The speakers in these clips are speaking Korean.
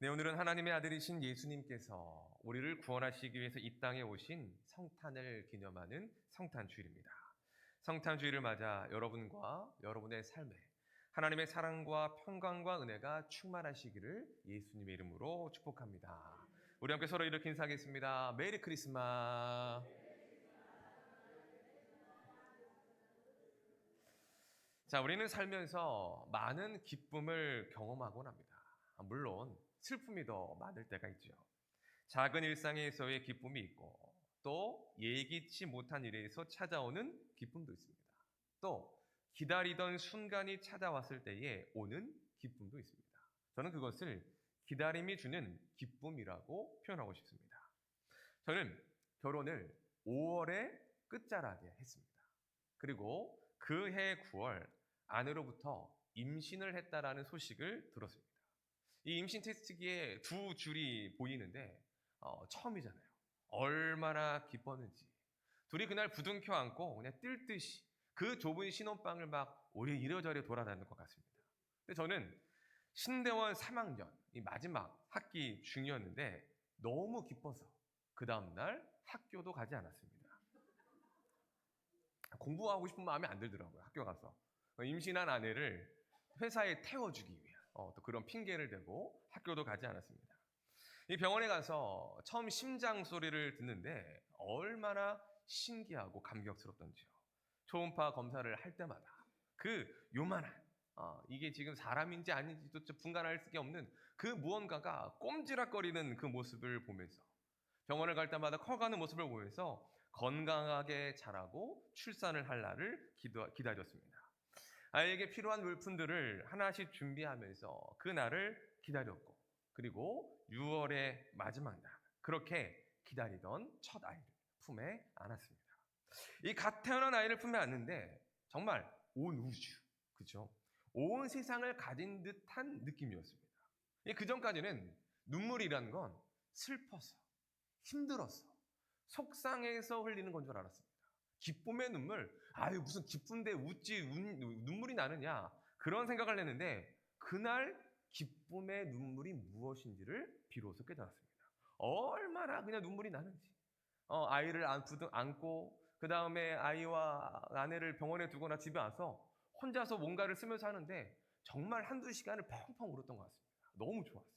네, 오늘은 하나님의 아들이신 예수님께서 우리를 구원하시기 위해서 이 땅에 오신 성탄을 기념하는 성탄주일입니다. 성탄주일을 맞아 여러분과 여러분의 삶에 하나님의 사랑과 평강과 은혜가 충만하시기를 예수님의 이름으로 축복합니다. 우리 함께 서로 이렇게 인사하겠습니다. 메리 크리스마스. 자, 우리는 살면서 많은 기쁨을 경험하곤 합니다. 물론 슬픔이 더 많을 때가 있죠. 작은 일상에서의 기쁨이 있고 또 예기치 못한 일에서 찾아오는 기쁨도 있습니다. 또 기다리던 순간이 찾아왔을 때에 오는 기쁨도 있습니다. 저는 그것을 기다림이 주는 기쁨이라고 표현하고 싶습니다. 저는 결혼을 5월에 끝자락에 했습니다. 그리고 그해 9월 아내로부터 임신을 했다라는 소식을 들었습니다. 이 임신 테스트기에 두 줄이 보이는데 처음이잖아요. 얼마나 기뻤는지. 둘이 그날 부둥켜 안고 그냥 뛸 듯이 그 좁은 신혼방을 막 우리 이러저러 돌아다니는 것 같습니다. 근데 저는 신대원 3학년 이 마지막 학기 중이었는데 너무 기뻐서 그 다음날 학교도 가지 않았습니다. 공부하고 싶은 마음이 안 들더라고요. 학교 가서. 임신한 아내를 회사에 태워주기 위한 또 그런 핑계를 대고 학교도 가지 않았습니다. 이 병원에 가서 처음 심장 소리를 듣는데 얼마나 신기하고 감격스럽던지요. 초음파 검사를 할 때마다 그 요만한 이게 지금 사람인지 아닌지도 분간할 수가 없는 그 무언가가 꼼지락거리는 그 모습을 보면서 병원을 갈 때마다 커가는 모습을 보면서 건강하게 자라고 출산을 할 날을 기다렸습니다. 아이에게 필요한 물품들을 하나씩 준비하면서 그 날을 기다렸고 그리고 6월의 마지막 날 그렇게 기다리던 첫 아이를 품에 안았습니다. 이 갓 태어난 아이를 품에 안는데 정말 온 우주, 그죠? 온 세상을 가진 듯한 느낌이었습니다. 그 전까지는 눈물이란 건 슬퍼서 힘들어서 속상해서 흘리는 건 줄 알았습니다. 기쁨의 눈물, 아유 무슨 기쁜데 웃지 눈물이 나느냐 그런 생각을 했는데 그날 기쁨의 눈물이 무엇인지를 비로소 깨달았습니다. 얼마나 그냥 눈물이 나는지. 아이를 안고 그 다음에 아이와 아내를 병원에 두거나 집에 와서 혼자서 뭔가를 쓰면서 하는데 정말 한두 시간을 펑펑 울었던 것 같습니다. 너무 좋았어.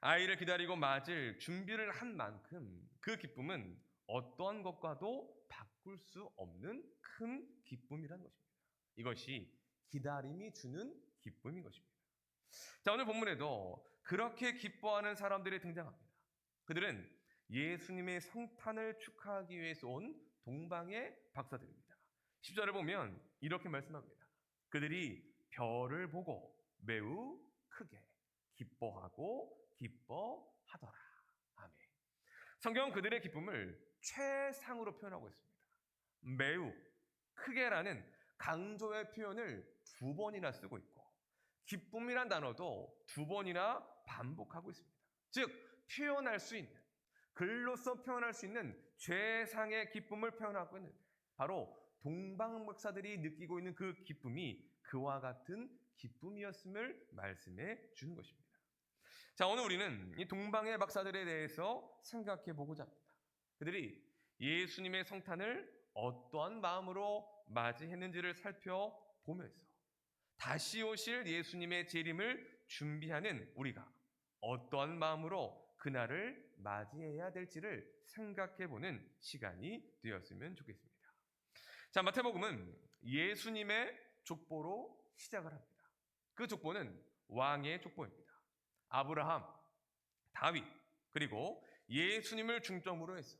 아이를 기다리고 맞을 준비를 한 만큼 그 기쁨은 어떠한 것과도 바꿀 수 없는 큰 기쁨이라는 것입니다. 이것이 기다림이 주는 기쁨인 것입니다. 자, 오늘 본문에도 그렇게 기뻐하는 사람들이 등장합니다. 그들은 예수님의 성탄을 축하하기 위해서 온 동방의 박사들입니다. 10절을 보면 이렇게 말씀합니다. 그들이 별을 보고 매우 크게 기뻐하고 기뻐하더라. 아멘. 성경은 그들의 기쁨을 최상으로 표현하고 있습니다. 매우 크게라는 강조의 표현을 두 번이나 쓰고 있고 기쁨이란 단어도 두 번이나 반복하고 있습니다. 즉 표현할 수 있는 글로써 표현할 수 있는 최상의 기쁨을 표현하고 있는데 바로 동방 박사들이 느끼고 있는 그 기쁨이 그와 같은 기쁨이었음을 말씀해 주는 것입니다. 자, 오늘 우리는 이 동방의 박사들에 대해서 생각해 보고자 합니다. 그들이 예수님의 성탄을 어떠한 마음으로 맞이했는지를 살펴보면서 다시 오실 예수님의 재림을 준비하는 우리가 어떠한 마음으로 그날을 맞이해야 될지를 생각해 보는 시간이 되었으면 좋겠습니다. 자, 마태복음은 예수님의 족보로 시작을 합니다. 그 족보는 왕의 족보입니다. 아브라함, 다윗, 그리고 예수님을 중점으로 해서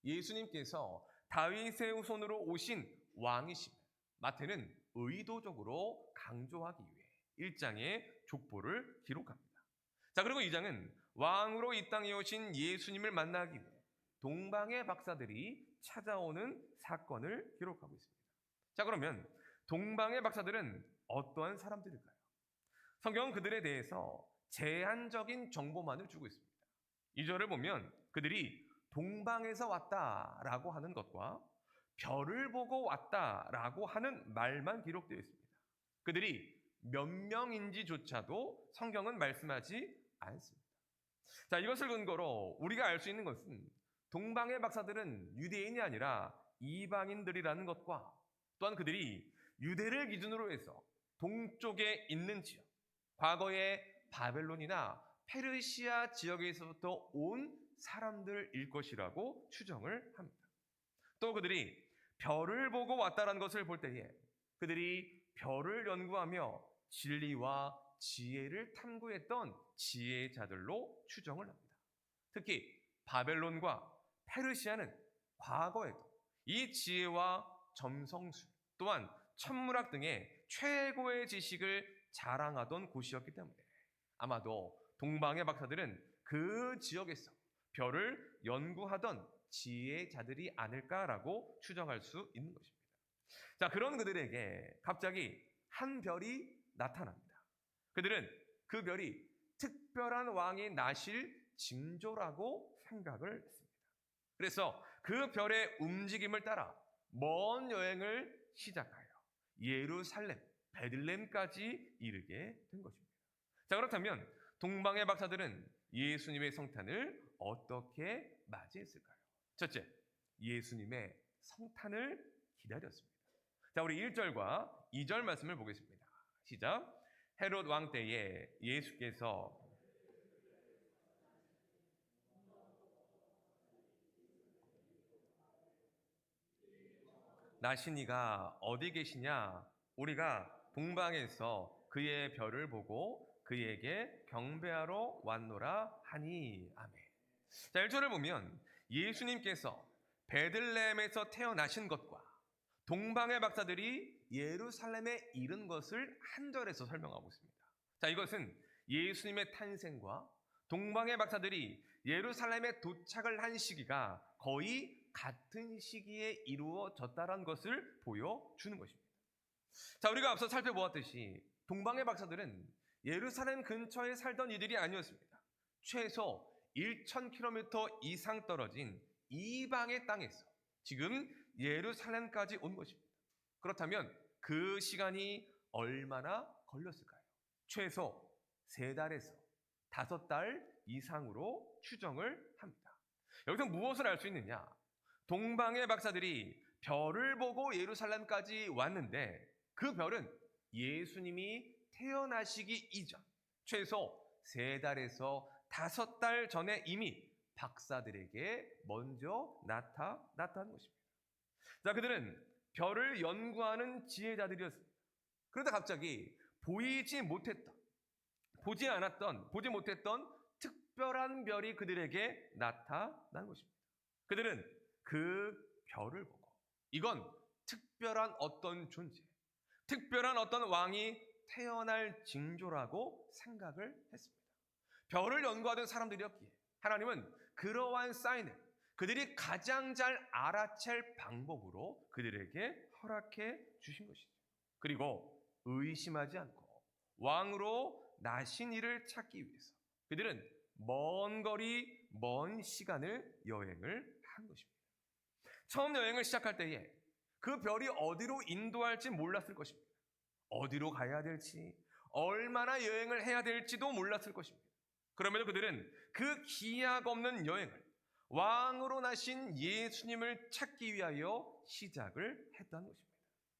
예수님께서 다윗의 후손으로 오신 왕이심을 마태는 의도적으로 강조하기 위해 1장의 족보를 기록합니다. 자, 그리고 2장은 왕으로 이 땅에 오신 예수님을 만나기 위해 동방의 박사들이 찾아오는 사건을 기록하고 있습니다. 자, 그러면 동방의 박사들은 어떠한 사람들일까요? 성경은 그들에 대해서 제한적인 정보만을 주고 있습니다. 2절을 보면 그들이 동방에서 왔다라고 하는 것과 별을 보고 왔다라고 하는 말만 기록되어 있습니다. 그들이 몇 명인지조차도 성경은 말씀하지 않습니다. 자, 이것을 근거로 우리가 알 수 있는 것은 동방의 박사들은 유대인이 아니라 이방인들이라는 것과 또한 그들이 유대를 기준으로 해서 동쪽에 있는 지역, 과거의 바벨론이나 페르시아 지역에서부터 온 사람들일 것이라고 추정을 합니다. 또 그들이 별을 보고 왔다는 것을 볼 때에 그들이 별을 연구하며 진리와 지혜를 탐구했던 지혜자들로 추정을 합니다. 특히 바벨론과 페르시아는 과거에도 이 지혜와 점성술 또한 천문학 등의 최고의 지식을 자랑하던 곳이었기 때문에 아마도 동방의 박사들은 그 지역에서 별을 연구하던 지혜자들이 아닐까라고 추정할 수 있는 것입니다. 자, 그런 그들에게 갑자기 한 별이 나타납니다. 그들은 그 별이 특별한 왕이 나실 징조라고 생각을 했습니다. 그래서 그 별의 움직임을 따라 먼 여행을 시작하여 예루살렘, 베들레헴까지 이르게 된 것입니다. 자, 그렇다면 동방의 박사들은 예수님의 성탄을 어떻게 맞이했을까요? 첫째, 예수님의 성탄을 기다렸습니다. 자, 우리 1절과 2절 말씀을 보겠습니다. 시작. 헤롯 왕 때에 예수께서 나시니가 어디 계시냐? 우리가 동방에서 그의 별을 보고 그에게 경배하러 왔노라 하니. 아멘. 자, 1절을 보면 예수님께서 베들레헴에서 태어나신 것과 동방의 박사들이 예루살렘에 이른 것을 한 절에서 설명하고 있습니다. 자, 이것은 예수님의 탄생과 동방의 박사들이 예루살렘에 도착을 한 시기가 거의 같은 시기에 이루어졌다는 것을 보여주는 것입니다. 자, 우리가 앞서 살펴보았듯이 동방의 박사들은 예루살렘 근처에 살던 이들이 아니었습니다. 최소 1000km 이상 떨어진 이방의 땅에서 지금 예루살렘까지 온 것입니다. 그렇다면 그 시간이 얼마나 걸렸을까요? 최소 3달에서 5달 이상으로 추정을 합니다. 여기서 무엇을 알 수 있느냐? 동방의 박사들이 별을 보고 예루살렘까지 왔는데 그 별은 예수님이 태어나시기 이전 최소 3달에서 5달 전에 이미 박사들에게 먼저 나타난 것입니다. 자, 그들은 별을 연구하는 지혜자들이었습니다. 그러다 갑자기 보지 못했던 특별한 별이 그들에게 나타난 것입니다. 그들은 그 별을 보고 이건 특별한 어떤 존재, 특별한 어떤 왕이 태어날 징조라고 생각을 했습니다. 별을 연구하던 사람들이었기에 하나님은 그러한 사인을 그들이 가장 잘 알아챌 방법으로 그들에게 허락해 주신 것이죠. 그리고 의심하지 않고 왕으로 나신 이를 찾기 위해서 그들은 먼 거리, 먼 시간을 여행을 한 것입니다. 처음 여행을 시작할 때에 그 별이 어디로 인도할지 몰랐을 것입니다. 어디로 가야 될지, 얼마나 여행을 해야 될지도 몰랐을 것입니다. 그럼에도 그들은 그 기약 없는 여행을 왕으로 나신 예수님을 찾기 위하여 시작을 했다는 것입니다.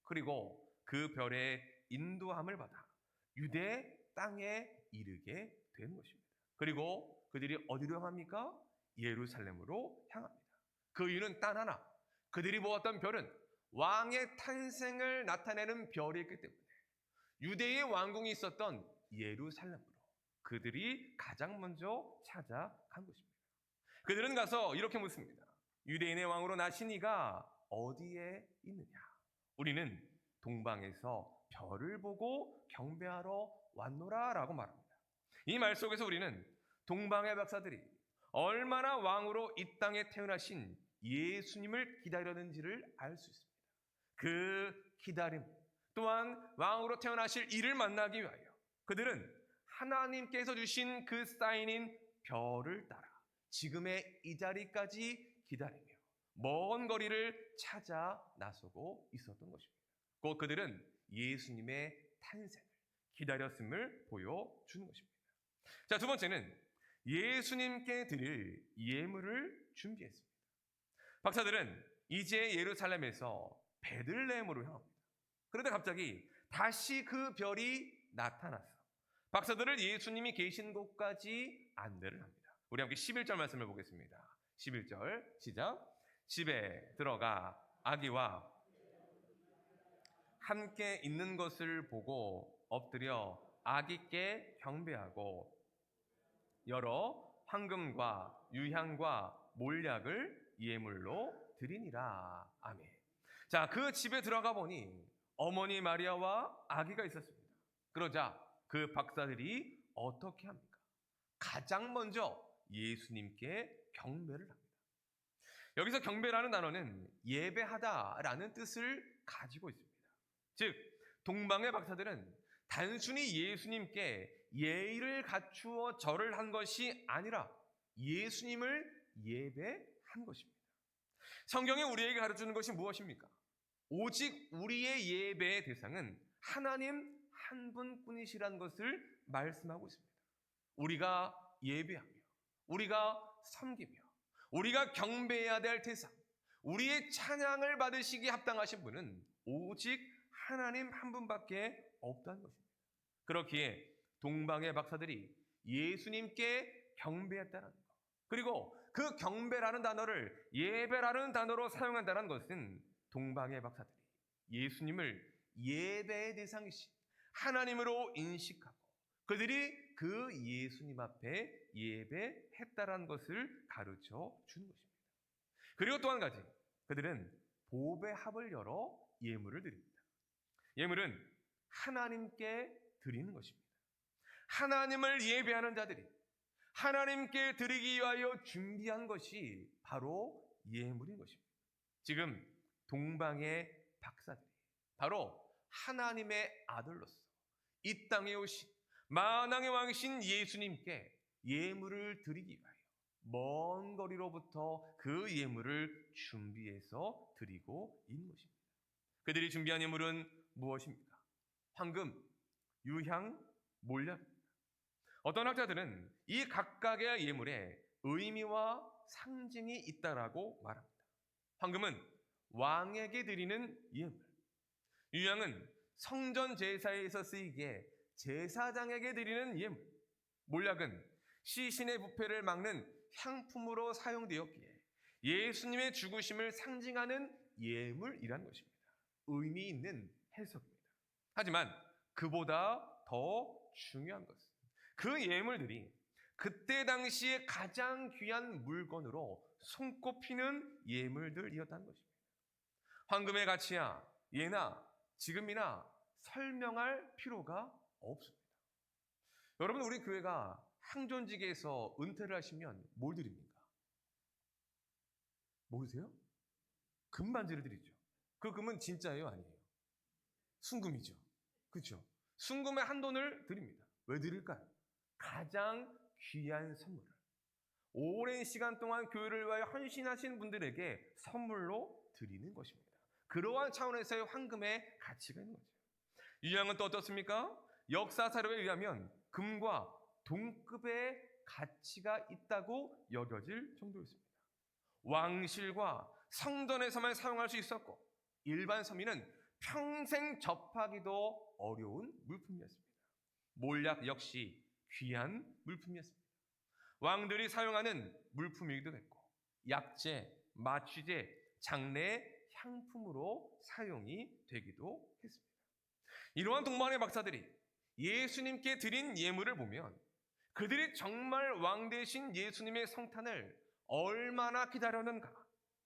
그리고 그 별의 인도함을 받아 유대 땅에 이르게 된 것입니다. 그리고 그들이 어디로 향합니까? 예루살렘으로 향합니다. 그 이유는 단 하나, 그들이 보았던 별은 왕의 탄생을 나타내는 별이었기 때문에 유대의 왕궁이 있었던 예루살렘으로 그들이 가장 먼저 찾아간 것입니다. 그들은 가서 이렇게 묻습니다. 유대인의 왕으로 나신 이가 어디에 있느냐? 우리는 동방에서 별을 보고 경배하러 왔노라 라고 말합니다. 이 말 속에서 우리는 동방의 박사들이 얼마나 왕으로 이 땅에 태어나신 예수님을 기다렸는지를 알 수 있습니다. 그 기다림 또한 왕으로 태어나실 이를 만나기 위하여 그들은 하나님께서 주신 그 사인인 별을 따라 지금의 이 자리까지 기다리며 먼 거리를 찾아 나서고 있었던 것입니다. 곧 그들은 예수님의 탄생을 기다렸음을 보여주는 것입니다. 자, 두 번째는 예수님께 드릴 예물을 준비했습니다. 박사들은 이제 예루살렘에서 베들레헴으로 향합니다. 그런데 갑자기 다시 그 별이 나타나서 박사들을 예수님이 계신 곳까지 안내를 합니다. 우리 함께 11절 말씀을 보겠습니다. 11절 시작. 집에 들어가 아기와 함께 있는 것을 보고 엎드려 아기께 경배하고 여러 황금과 유향과 몰약을 예물로 드리니라. 아멘. 자, 그 집에 들어가 보니 어머니 마리아와 아기가 있었습니다. 그러자 그 박사들이 어떻게 합니까? 가장 먼저 예수님께 경배를 합니다. 여기서 경배라는 단어는 예배하다라는 뜻을 가지고 있습니다. 즉, 동방의 박사들은 단순히 예수님께 예의를 갖추어 절을 한 것이 아니라 예수님을 예배한 것입니다. 성경이 우리에게 가르치는 것이 무엇입니까? 오직 우리의 예배의 대상은 하나님 한 분뿐이시라는 것을 말씀하고 있습니다. 우리가 예배하며, 우리가 섬기며, 우리가 경배해야 될 대상, 우리의 찬양을 받으시기에 합당하신 분은 오직 하나님 한 분밖에 없다는 것입니다. 그렇기에 동방의 박사들이 예수님께 경배했다는 것, 그리고 그 경배라는 단어를 예배라는 단어로 사용한다는 것은 동방의 박사들이 예수님을 예배의 대상이신 하나님으로 인식하고 그들이 그 예수님 앞에 예배했다라는 것을 가르쳐 주는 것입니다. 그리고 또 한 가지, 그들은 보배 합을 열어 예물을 드립니다. 예물은 하나님께 드리는 것입니다. 하나님을 예배하는 자들이 하나님께 드리기 위하여 준비한 것이 바로 예물인 것입니다. 지금 동방의 박사들이 바로 하나님의 아들로서 이 땅에 오신 만왕의 왕이신 예수님께 예물을 드리기 위하여 먼 거리로부터 그 예물을 준비해서 드리고 있는 것입니다. 그들이 준비한 예물은 무엇입니까? 황금, 유향, 몰약입니다. 어떤 학자들은 이 각각의 예물에 의미와 상징이 있다라고 말합니다. 황금은 왕에게 드리는 예물, 유향은 성전 제사에서 쓰이기에 제사장에게 드리는 예물, 몰약은 시신의 부패를 막는 향품으로 사용되었기에 예수님의 죽으심을 상징하는 예물이라는 것입니다. 의미 있는 해석입니다. 하지만 그보다 더 중요한 것은 그 예물들이 그때 당시에 가장 귀한 물건으로 손꼽히는 예물들이었다는 것입니다. 황금의 가치야 예나 지금이나 설명할 필요가 없습니다. 여러분, 우리 교회가 항존직에서 은퇴를 하시면 뭘 드립니까? 모르세요? 금반지를 드리죠. 그 금은 진짜예요, 아니에요? 순금이죠. 그렇죠? 순금의 한 돈을 드립니다. 왜 드릴까요? 가장 귀한 선물을 오랜 시간 동안 교회를 위하여 헌신하신 분들에게 선물로 드리는 것입니다. 그러한 차원에서의 황금의 가치가 있는 거죠. 유향은 또 어떻습니까? 역사사료에 의하면 금과 동급의 가치가 있다고 여겨질 정도였습니다. 왕실과 성전에서만 사용할 수 있었고 일반 서민은 평생 접하기도 어려운 물품이었습니다. 몰약 역시 귀한 물품이었습니다. 왕들이 사용하는 물품이기도 했고 약재, 마취제, 장례 향품으로 사용이 되기도 했습니다. 이러한 동방의 박사들이 예수님께 드린 예물을 보면 그들이 정말 왕 되신 예수님의 성탄을 얼마나 기다렸는가,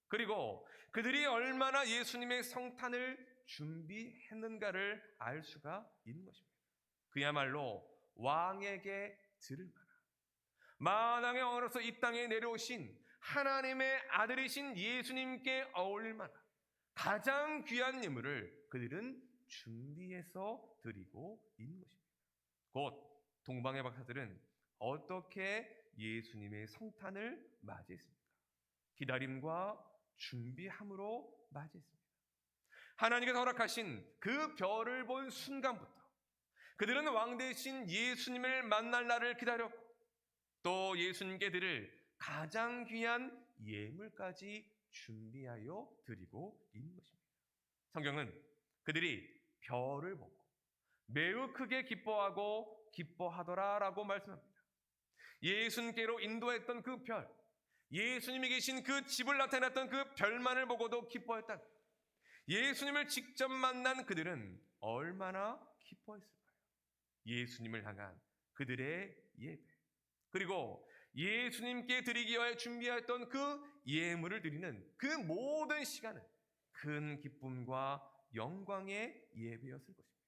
그리고 그들이 얼마나 예수님의 성탄을 준비했는가를 알 수가 있는 것입니다. 그야말로 왕에게 들을 만한 만왕의 왕으로서 이 땅에 내려오신 하나님의 아들이신 예수님께 어울릴 만한 가장 귀한 예물을 그들은 준비해서 드리고 있는 것입니다. 곧 동방의 박사들은 어떻게 예수님의 성탄을 맞이했습니까? 기다림과 준비함으로 맞이했습니다. 하나님께서 허락하신 그 별을 본 순간부터 그들은 왕 대신 예수님을 만날 날을 기다렸고 또 그리스도 예수님께 드릴 가장 귀한 예물까지 준비하여 드리고 있는 것입니다. 성경은 그들이 별을 보고 매우 크게 기뻐하고 기뻐하더라라고 말씀합니다. 예수님께로 인도했던 그 별, 예수님이 계신 그 집을 나타났던 그 별만을 보고도 기뻐했다. 예수님을 직접 만난 그들은 얼마나 기뻐했을까요? 예수님을 향한 그들의 예배, 그리고 예수님께 드리기 위해 준비했던 그 예물을 드리는 그 모든 시간은 큰 기쁨과 영광의 예배였을 것입니다.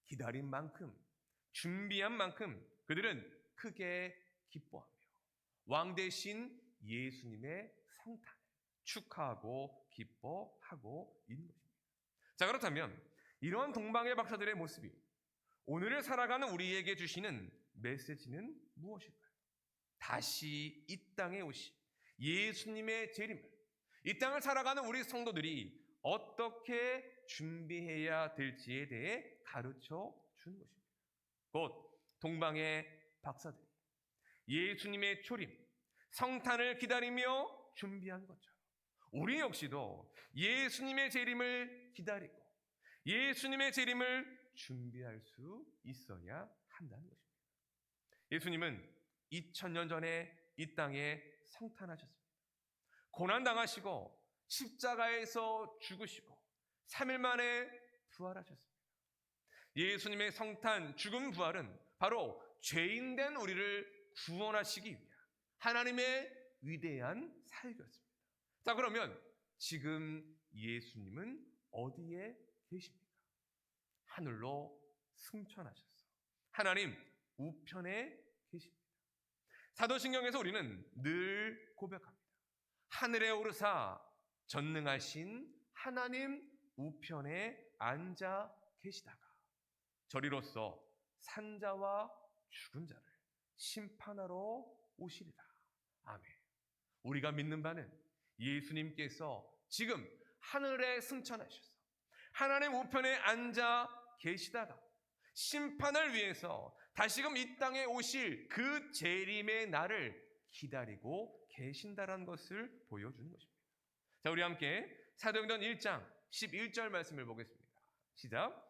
기다린 만큼, 준비한 만큼 그들은 크게 기뻐하며 왕 대신 예수님의 성탄을 축하하고 기뻐하고 있는 것입니다. 자, 그렇다면 이러한 동방의 박사들의 모습이 오늘을 살아가는 우리에게 주시는 메시지는 무엇일까요? 다시 이 땅에 오신 예수님의 재림을 이 땅을 살아가는 우리 성도들이 어떻게 준비해야 될지에 대해 가르쳐 주는 것입니다. 곧 동방의 박사들이 예수님의 초림, 성탄을 기다리며 준비한 것처럼 우리 역시도 예수님의 재림을 기다리고 예수님의 재림을 준비할 수 있어야 한다는 것입니다. 예수님은 2000년 전에 이 땅에 성탄하셨습니다. 고난당하시고 십자가에서 죽으시고 3일 만에 부활하셨습니다. 예수님의 성탄, 죽음, 부활은 바로 죄인된 우리를 구원하시기 위한 하나님의 위대한 사역이었습니다. 자, 그러면 지금 예수님은 어디에 계십니까? 하늘로 승천하셨어. 하나님 우편에 계십니다. 사도신경에서 우리는 늘 고백합니다. 하늘에 오르사 전능하신 하나님 우편에 앉아 계시다가 저리로서 산자와 죽은 자를 심판하러 오시리라. 아멘. 우리가 믿는 바는 예수님께서 지금 하늘에 승천하셔서 하나님 우편에 앉아 계시다가 심판을 위해서 다시금 이 땅에 오실 그 재림의 날을 기다리고 계신다라는 것을 보여주는 것입니다. 자, 우리 함께 사도행전 1장 11절 말씀을 보겠습니다. 시작.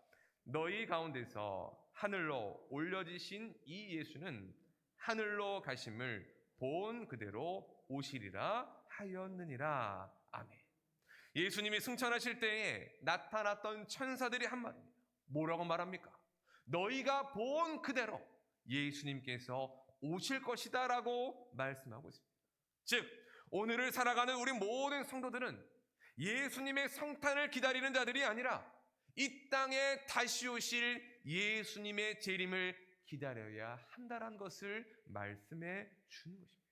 너희 가운데서 하늘로 올려지신 이 예수는 하늘로 가심을 본 그대로 오시리라 하였느니라. 아멘. 예수님이 승천하실 때에 나타났던 천사들이 한 말입니다. 뭐라고 말합니까? 너희가 본 그대로 예수님께서 오실 것이다 라고 말씀하고 있습니다. 즉 오늘을 살아가는 우리 모든 성도들은 예수님의 성탄을 기다리는 자들이 아니라 이 땅에 다시 오실 예수님의 재림을 기다려야 한다는 것을 말씀해 주는 것입니다.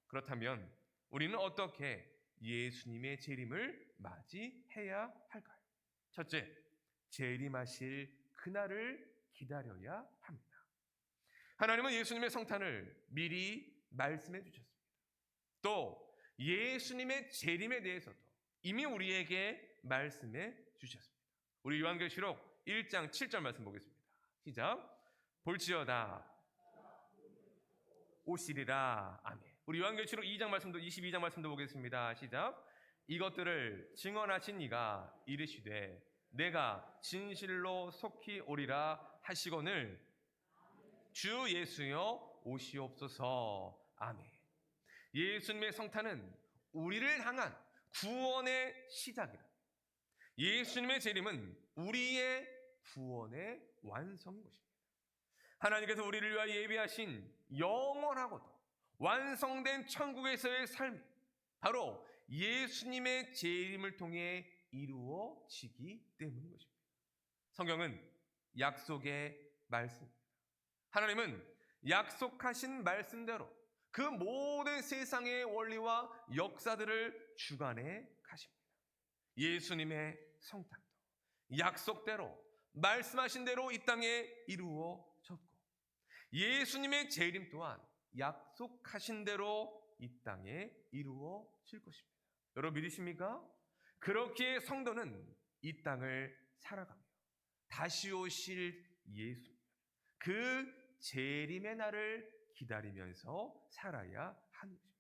그렇다면 우리는 어떻게 예수님의 재림을 맞이해야 할까요? 첫째, 재림하실 그날을 기다려야 합니다. 하나님은 예수님의 성탄을 미리 말씀해 주셨습니다. 또 예수님의 재림에 대해서도 이미 우리에게 말씀해 주셨습니다. 우리 요한계시록 1장 7절 말씀 보겠습니다. 시작. 볼지어다 오시리라. 아멘. 우리 요한계시록 2장 말씀도 22장 말씀도 보겠습니다. 시작. 이것들을 증언하신 이가 이르시되 내가 진실로 속히 오리라 하시거늘 주 예수여 오시옵소서. 아멘. 예수님의 성탄은 우리를 향한 구원의 시작이다. 예수님의 재림은 우리의 구원의 완성인 것입니다. 하나님께서 우리를 위하여 예비하신 영원하고도 완성된 천국에서의 삶이 바로 예수님의 재림을 통해 이루어지기 때문인 것입니다. 성경은 약속의 말씀입니다. 하나님은 약속하신 말씀대로 그 모든 세상의 원리와 역사들을 주관해 가십니다. 예수님의 성탄도 약속대로 말씀하신 대로 이 땅에 이루어졌고 예수님의 재림 또한 약속하신 대로 이 땅에 이루어질 것입니다. 여러분 믿으십니까? 그렇기에 성도는 이 땅을 살아가며 다시 오실 예수 그 재림의 날을 기다리면서 살아야 하는 것입니다.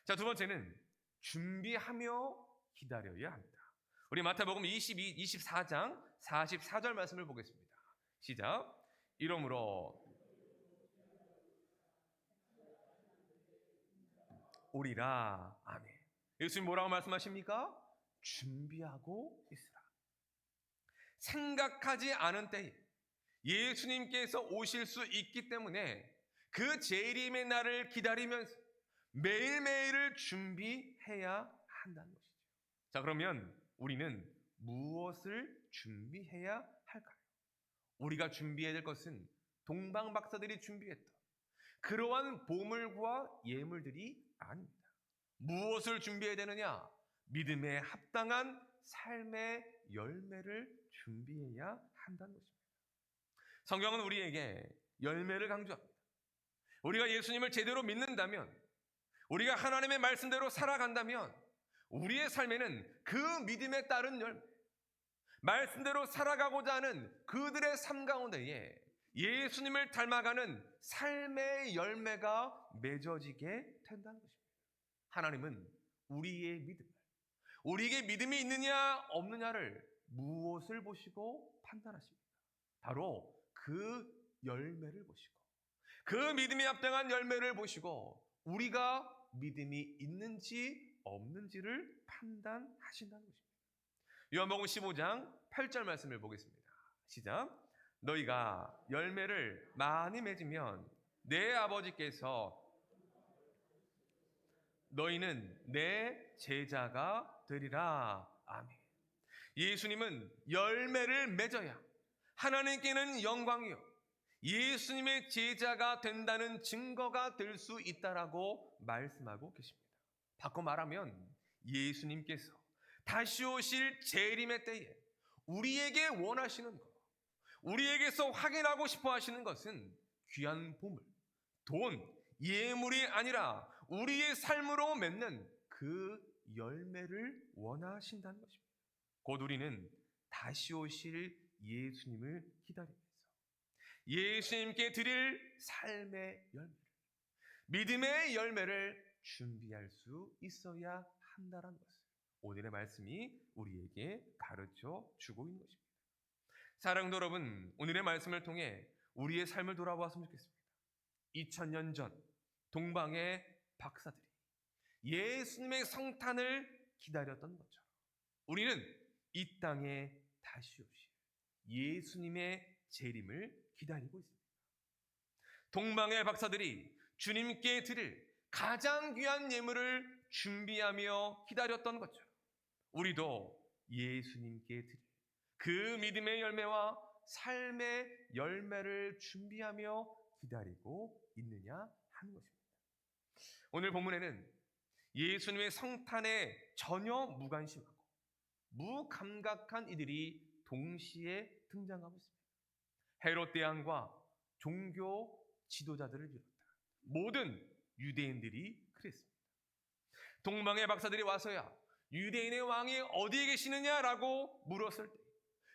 자, 두 번째는 준비하며 기다려야 합니다. 우리 마태복음 24장 44절 말씀을 보겠습니다. 시작. 이러므로 오리라. 아멘. 예수님 뭐라고 말씀하십니까? 준비하고 있으라. 생각하지 않은 때에 예수님께서 오실 수 있기 때문에 그 재림의 날을 기다리면서 매일매일을 준비해야 한다는 것이죠. 자, 그러면 우리는 무엇을 준비해야 할까요? 우리가 준비해야 될 것은 동방박사들이 준비했던 그러한 보물과 예물들이 아닙니다. 무엇을 준비해야 되느냐? 믿음에 합당한 삶의 열매를 준비해야 한다는 것입니다. 성경은 우리에게 열매를 강조합니다. 우리가 예수님을 제대로 믿는다면, 우리가 하나님의 말씀대로 살아간다면 우리의 삶에는 그 믿음에 따른 열매, 말씀대로 살아가고자 하는 그들의 삶 가운데에 예수님을 닮아가는 삶의 열매가 맺어지게 된다는 것입니다. 하나님은 우리의 믿음, 우리에게 믿음이 있느냐 없느냐를 무엇을 보시고 판단하십니까? 바로 그 열매를 보시고, 그 믿음에 합당한 열매를 보시고 우리가 믿음이 있는지 없는지를 판단하신다는 것입니다. 요한복음 15장 8절 말씀을 보겠습니다. 시작. 너희가 열매를 많이 맺으면 내 아버지께서 너희는 내 제자가 되리라. 아멘. 예수님은 열매를 맺어야 하나님께는 영광이요 예수님의 제자가 된다는 증거가 될 수 있다라고 말씀하고 계십니다. 바꿔 말하면 예수님께서 다시 오실 재림의 때에 우리에게 원하시는 것, 우리에게서 확인하고 싶어 하시는 것은 귀한 보물, 돈, 예물이 아니라 우리의 삶으로 맺는 그 열매를 원하신다는 것입니다. 곧 우리는 다시 오실 예수님을 기다리면서 예수님께 드릴 삶의 열매를, 믿음의 열매를 준비할 수 있어야 한다는 것을 오늘의 말씀이 우리에게 가르쳐 주고 있는 것입니다. 사랑하는 여러분, 오늘의 말씀을 통해 우리의 삶을 돌아보았으면 좋겠습니다. 2000년 전 동방의 박사들이 예수님의 성탄을 기다렸던 것처럼 우리는 이 땅에 다시 오실 예수님의 재림을 기다리고 있습니다. 동방의 박사들이 주님께 드릴 가장 귀한 예물을 준비하며 기다렸던 것처럼 우리도 예수님께 드릴 그 믿음의 열매와 삶의 열매를 준비하며 기다리고 있느냐 하는 것입니다. 오늘 본문에는 예수님의 성탄에 전혀 무관심하고 무감각한 이들이 동시에 등장하고 있습니다. 헤롯 대왕과 종교 지도자들을 비롯한 모든 유대인들이 그랬습니다. 동방의 박사들이 와서야 유대인의 왕이 어디에 계시느냐라고 물었을 때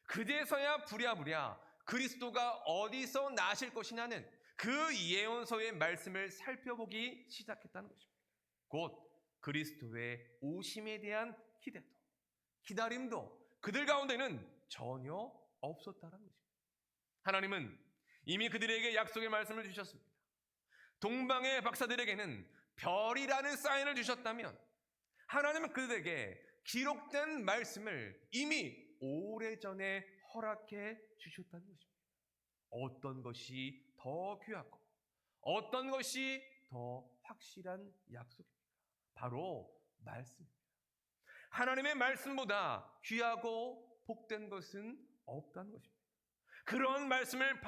그제서야 부랴부랴 그리스도가 어디서 나실 것이냐는 그 예언서의 말씀을 살펴보기 시작했다는 것입니다. 곧 그리스도의 오심에 대한 기대도, 기다림도 그들 가운데는 전혀 없었다는 것입니다. 하나님은 이미 그들에게 약속의 말씀을 주셨습니다. 동방의 박사들에게는 별이라는 사인을 주셨다면 하나님은 그들에게 기록된 말씀을 이미 오래전에 허락해 주셨다는 것입니다. 어떤 것이 더 귀하고 어떤 것이 더 확실한 약속입니까? 바로 말씀입니다. 하나님의 말씀보다 귀하고 복된 것은 없다는 것입니다. 그런 말씀을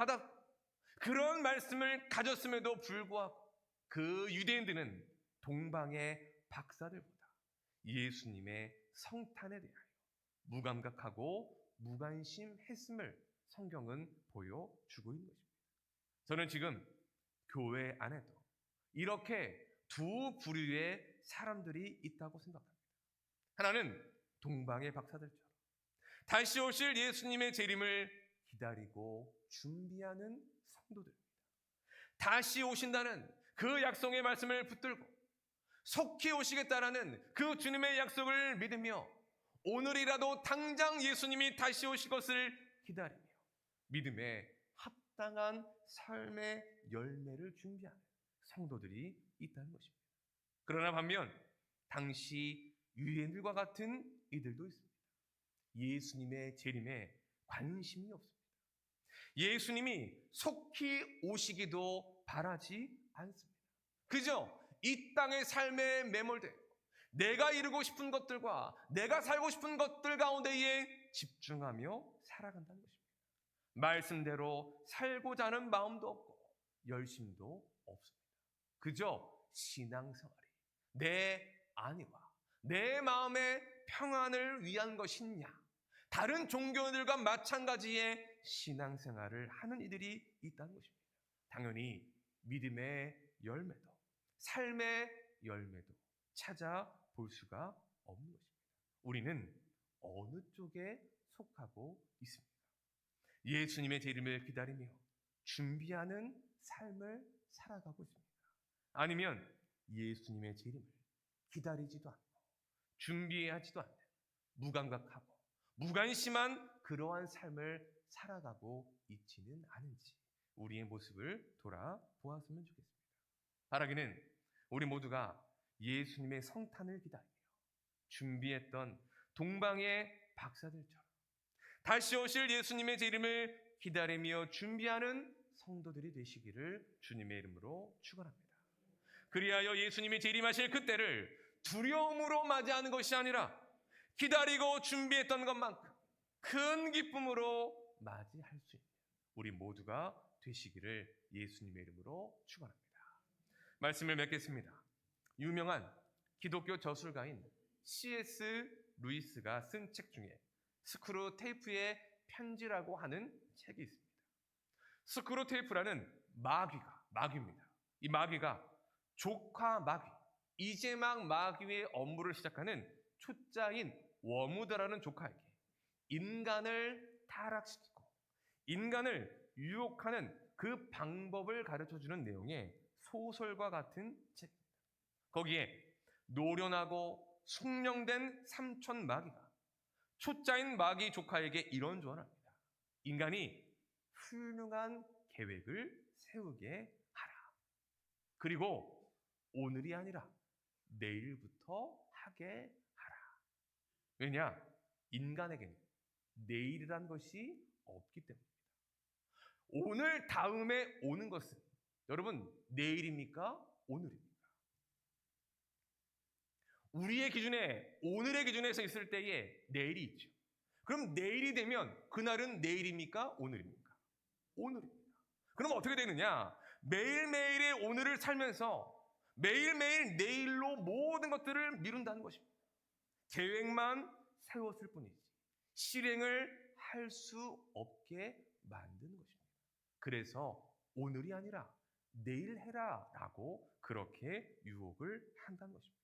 그런 말씀을 가졌음에도 불구하고 그 유대인들은 동방의 박사들보다 예수님의 성탄에 대하여 무감각하고 무관심했음을 성경은 보여주고 있는 것입니다. 저는 지금 교회 안에도 이렇게 두 부류의 사람들이 있다고 생각합니다. 하나는 동방의 박사들처럼 다시 오실 예수님의 재림을 기다리고 준비하는 성도들입니다. 다시 오신다는 그 약속의 말씀을 붙들고 속히 오시겠다라는 그 주님의 약속을 믿으며 오늘이라도 당장 예수님이 다시 오실 것을 기다리며 믿음에 합당한 삶의 열매를 준비하는 성도들이 있다는 것입니다. 그러나 반면 당시 유대인들과 같은 이들도 있습니다. 예수님의 재림에 관심이 없습니다. 예수님이 속히 오시기도 바라지 않습니다. 그저 이 땅의 삶에 매몰되어 내가 이루고 싶은 것들과 내가 살고 싶은 것들 가운데에 집중하며 살아간다는 것입니다. 말씀대로 살고자 하는 마음도 없고 열심도 없습니다. 그저 신앙생활이 내 안위와 내 마음의 평안을 위한 것이냐, 다른 종교들과 마찬가지의 신앙생활을 하는 이들이 있다는 것입니다. 당연히 믿음의 열매도 삶의 열매도 찾아볼 수가 없는 것입니다. 우리는 어느 쪽에 속하고 있습니까? 예수님의 재림을 기다리며 준비하는 삶을 살아가고 있습니까? 아니면 예수님의 재림을 기다리지도 않고 준비하지도 않는 무감각하고 무관심한 그러한 삶을 살아가고 있지는 않은지 우리의 모습을 돌아보았으면 좋겠습니다. 바라기는 우리 모두가 예수님의 성탄을 기다리며 준비했던 동방의 박사들처럼 다시 오실 예수님의 재림을 기다리며 준비하는 성도들이 되시기를 주님의 이름으로 축원합니다. 그리하여 예수님이 재림하실 그때를 두려움으로 맞이하는 것이 아니라 기다리고 준비했던 것만큼 큰 기쁨으로 맞이할 수 있는 우리 모두가 되시기를 예수님의 이름으로 축원합니다. 말씀을 맺겠습니다. 유명한 기독교 저술가인 C.S. 루이스가 쓴 책 중에 스크루테이프의 편지라고 하는 책이 있습니다. 스크루테이프라는 마귀입니다. 이 마귀가 조카 마귀, 이제 막 마귀의 업무를 시작하는 초짜인 워무드라는 조카에게 인간을 타락시키고 인간을 유혹하는 그 방법을 가르쳐주는 내용의 소설과 같은 책입니다. 거기에 노련하고 숙련된 삼촌 마귀가 초짜인 마귀 조카에게 이런 조언을 합니다. 인간이 훌륭한 계획을 세우게 하라. 그리고 오늘이 아니라 내일부터 하게 하라. 왜냐? 인간에게는 내일이란 것이 없기 때문입니다. 오늘 다음에 오는 것은 여러분 내일입니까? 오늘입니까? 우리의 기준에 오늘의 기준에서 있을 때에 내일이 있죠. 그럼 내일이 되면 그날은 내일입니까? 오늘입니까? 오늘입니다. 그럼 어떻게 되느냐? 매일매일의 오늘을 살면서 매일매일 내일로 모든 것들을 미룬다는 것입니다. 계획만 세웠을 뿐이지 실행을 할 수 없게 만드는 것입니다. 그래서 오늘이 아니라 내일 해라 라고 그렇게 유혹을 한다는 것입니다.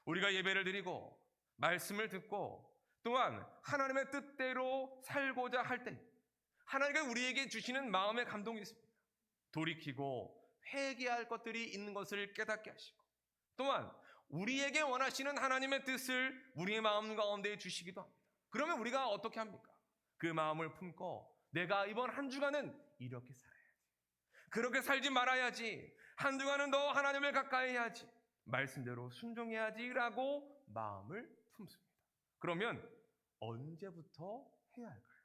우리가 예배를 드리고 말씀을 듣고 또한 하나님의 뜻대로 살고자 할 때 하나님께서 우리에게 주시는 마음의 감동이 있습니다. 돌이키고 회개할 것들이 있는 것을 깨닫게 하시고 또한 우리에게 원하시는 하나님의 뜻을 우리의 마음 가운데 주시기도 합니다. 그러면 우리가 어떻게 합니까? 그 마음을 품고 내가 이번 한 주간은 이렇게 살아야지. 그렇게 살지 말아야지. 한 주간은 더 하나님을 가까이 해야지. 말씀대로 순종해야지라고 마음을 품습니다. 그러면 언제부터 해야 할까요?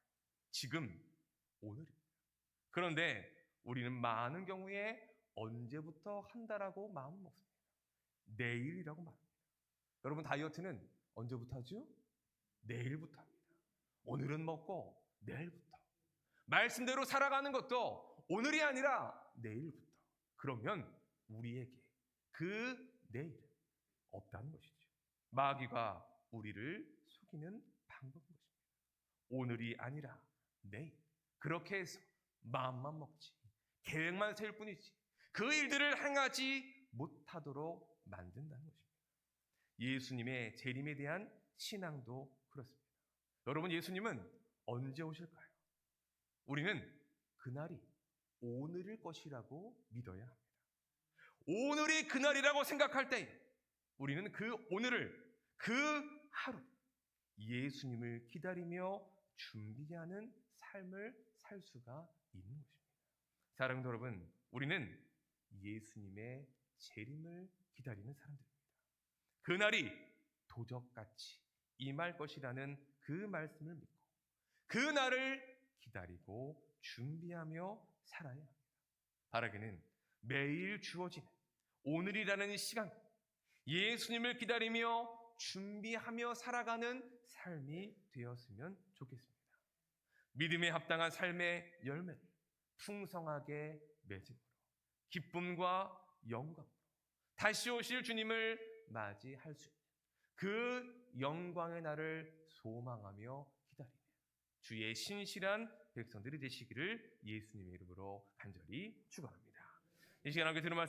지금, 오늘입니다. 그런데 우리는 많은 경우에 언제부터 한다라고 마음을 먹습니다. 내일이라고 말합니다. 여러분 다이어트는 언제부터 하죠? 내일부터 합니다. 오늘은 먹고 내일부터. 말씀대로 살아가는 것도 오늘이 아니라 내일부터. 그러면 우리에게 그 내일은 없다는 것이죠. 마귀가 우리를 속이는 방법인 것입니다. 오늘이 아니라 내일. 그렇게 해서 마음만 먹지 계획만 세울 뿐이지 그 일들을 행하지 못하도록 만든다는 것입니다. 예수님의 재림에 대한 신앙도 그렇습니다. 여러분 예수님은 언제 오실까요? 우리는 그날이 오늘일 것이라고 믿어야 합니다. 오늘이 그날이라고 생각할 때 우리는 그 오늘을, 그 하루 예수님을 기다리며 준비하는 삶을 살 수가 있는 것입니다. 사랑하는 여러분, 우리는 예수님의 재림을 기다리는 사람들입니다. 그날이 도적같이 임할 것이라는 그 말씀을 믿고 그날을 기다리고 준비하며 살아야 합니다. 바라기는 매일 주어지는 오늘이라는 시간, 예수님을 기다리며 준비하며 살아가는 삶이 되었으면 좋겠습니다. 믿음에 합당한 삶의 열매를 풍성하게 맺음으로 기쁨과 영광으로 다시 오실 주님을 맞이할 수 있는 그 영광의 날을 소망하며 기다리는 주의 신실한 백성들이 되시기를 예수님의 이름으로 간절히 축원합니다. 이 시간 함께 들은 말씀